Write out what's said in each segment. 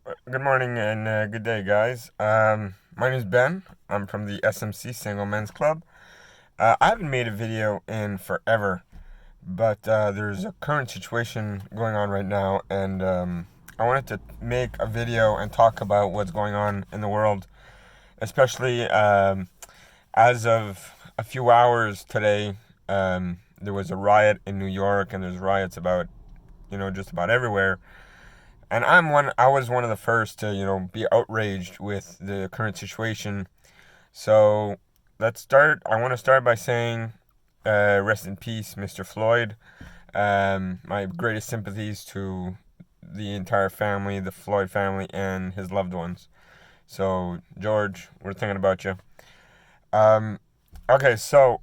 Good morning and good day, guys. My name is Ben. I'm from the SMC Single Men's Club. I haven't made a video in forever, but there's a current situation going on right now, and I wanted to make a video and talk about what's going on in the world, especially as of a few hours today. There was a riot in New York, and there's riots about, just about everywhere. And I was one of the first to, be outraged with the current situation. So let's start. I want to start by saying, rest in peace, Mr. Floyd. My greatest sympathies to the entire family, the Floyd family, and his loved ones. So, George, we're thinking about you. Um, okay, so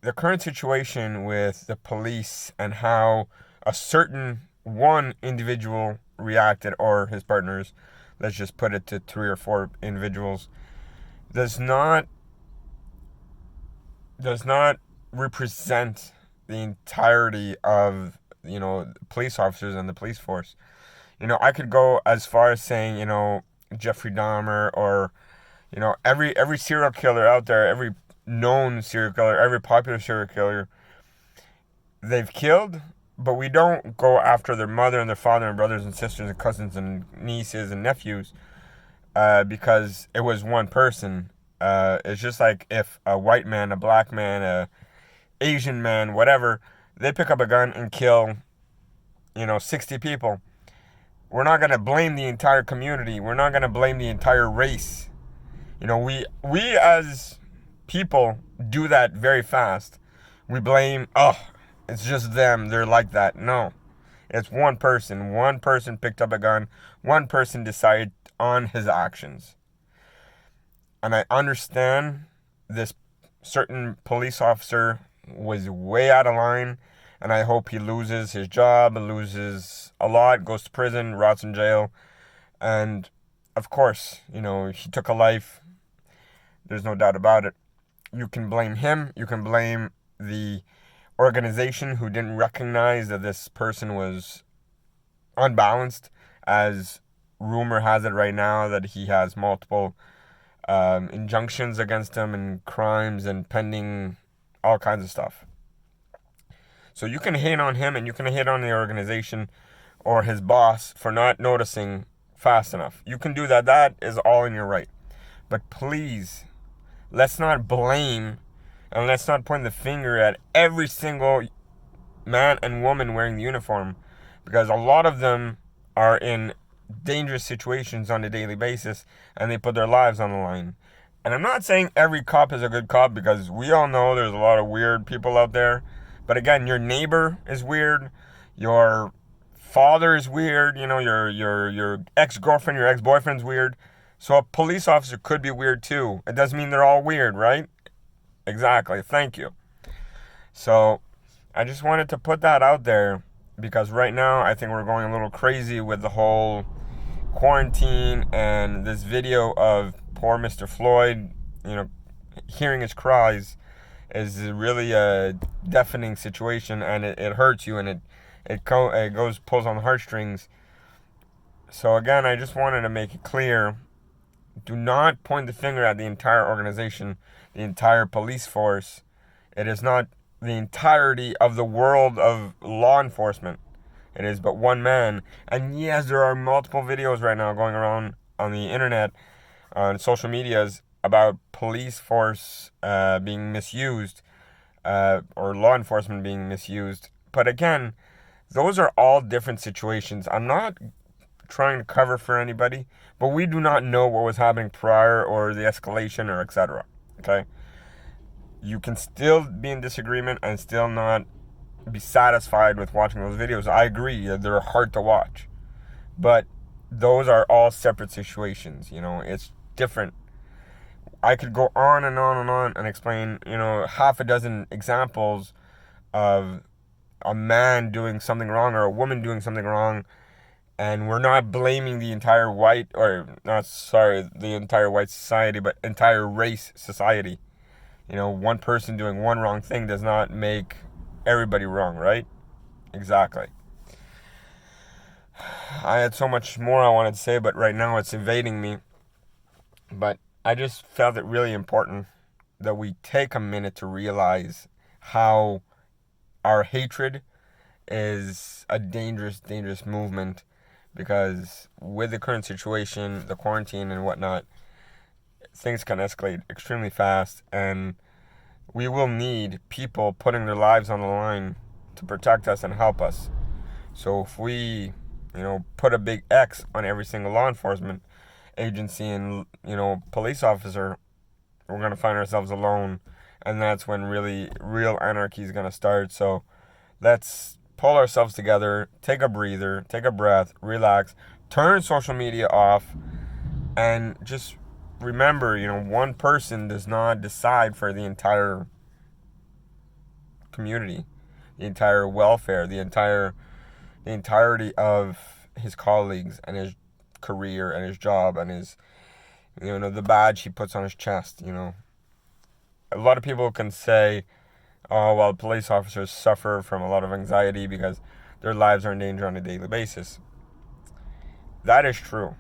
the current situation with the police and how a certain one individual reacted, or his partners, let's just put it to three or four individuals, does not represent the entirety of police officers and the police force. I could go as far as saying Jeffrey Dahmer, or every serial killer out there, every known serial killer, every popular serial killer they've killed, but we don't go after their mother and their father and brothers and sisters and cousins and nieces and nephews because it was one person. It's just like if a white man, a black man, a Asian man, whatever, they pick up a gun and kill, 60 people. We're not gonna blame the entire community. We're not gonna blame the entire race. We as people do that very fast. We blame, oh, it's just them. They're like that. No, it's one person. One person picked up a gun. One person decided on his actions. And I understand this certain police officer was way out of line, and I hope he loses his job, loses a lot, goes to prison, rots in jail. And of course, he took a life. There's no doubt about it. You can blame him. You can blame the organization who didn't recognize that this person was unbalanced, as rumor has it right now that he has multiple injunctions against him and crimes and pending all kinds of stuff. So you can hate on him and you can hate on the organization or his boss for not noticing fast enough. You can do that. That is all in your right. But please, let's not blame and let's not point the finger at every single man and woman wearing the uniform, because a lot of them are in dangerous situations on a daily basis and they put their lives on the line. And I'm not saying every cop is a good cop, because we all know there's a lot of weird people out there. But again, your neighbor is weird. Your father is weird. Your ex-girlfriend, your ex-boyfriend's weird. So a police officer could be weird too. It doesn't mean they're all weird, right? Exactly. Thank you. So I just wanted to put that out there, because right now I think we're going a little crazy with the whole quarantine and this video of poor Mr. Floyd, hearing his cries is really a deafening situation, and it hurts you, and it goes pulls on the heartstrings. So again, I just wanted to make it clear: do not point the finger at the entire organization, the entire police force. It is not the entirety of the world of law enforcement. It is but one man. And yes, there are multiple videos right now going around on the internet, on social medias, about police force being misused, or law enforcement being misused. But again, those are all different situations. I'm not trying to cover for anybody, but we do not know what was happening prior, or the escalation, or etc. Okay? You can still be in disagreement and still not be satisfied with watching those videos. I agree, they're hard to watch. But those are all separate situations. It's different. I could go on and on and on and explain, half a dozen examples of a man doing something wrong or a woman doing something wrong, and we're not blaming the entire white, or not, sorry, the entire white society, but entire race society. One person doing one wrong thing does not make everybody wrong, right? Exactly. I had so much more I wanted to say, but right now it's evading me. But I just felt it really important that we take a minute to realize how our hatred is a dangerous, dangerous movement, because with the current situation, the quarantine and whatnot, things can escalate extremely fast, and we will need people putting their lives on the line to protect us and help us. So if we, put a big X on every single law enforcement agency and, police officer, we're going to find ourselves alone. And that's when really real anarchy is going to start. So let's pull ourselves together, take a breather, take a breath, relax, turn social media off, and just remember, one person does not decide for the entire community, the entire welfare, the entirety of his colleagues and his career and his job and his, the badge he puts on his chest. A lot of people can say, oh, well, police officers suffer from a lot of anxiety because their lives are in danger on a daily basis. That is true.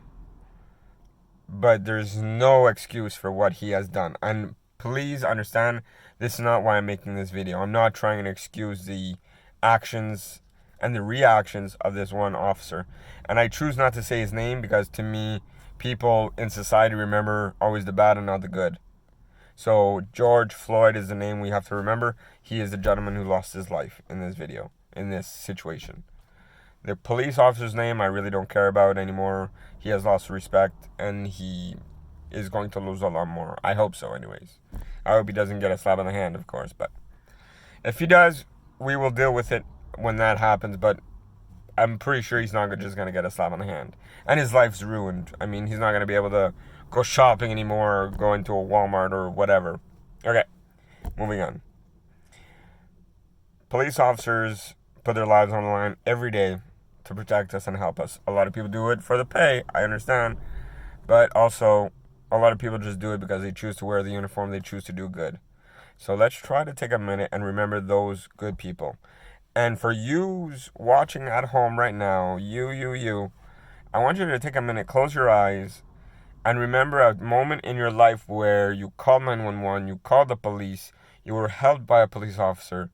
But there's no excuse for what he has done. And please understand, this is not why I'm making this video. I'm not trying to excuse the actions and the reactions of this one officer. And I choose not to say his name because, to me, people in society remember always the bad and not the good. So George Floyd is the name we have to remember. He is the gentleman who lost his life in this video, in this situation. The police officer's name I really don't care about anymore. He has lost respect, and he is going to lose a lot more. I hope so, anyways. I hope he doesn't get a slap on the hand, of course. But if he does, we will deal with it when that happens. But I'm pretty sure he's not just going to get a slap on the hand. And his life's ruined. I mean, he's not going to be able to go shopping anymore or go into a Walmart or whatever. Okay, moving on. Police officers put their lives on the line every day to protect us and help us. A lot of people do it for the pay, I understand. But also, a lot of people just do it because they choose to wear the uniform, they choose to do good. So let's try to take a minute and remember those good people. And for yous watching at home right now, you, I want you to take a minute, close your eyes, and remember a moment in your life where you called 911, you called the police, you were helped by a police officer.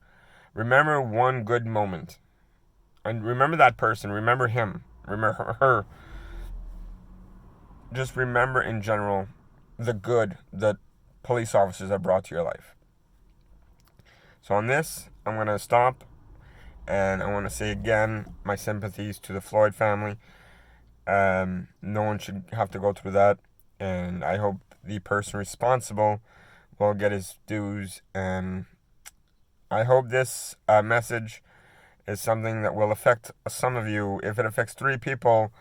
Remember one good moment. And remember that person, remember him, remember her. Just remember in general the good that police officers have brought to your life. So on this, I'm going to stop. And I want to say again, my sympathies to the Floyd family. No one should have to go through that. And I hope the person responsible will get his dues. And I hope this message is something that will affect some of you. If it affects 3 people,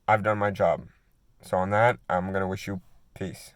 I've done my job. So on that, I'm going to wish you peace.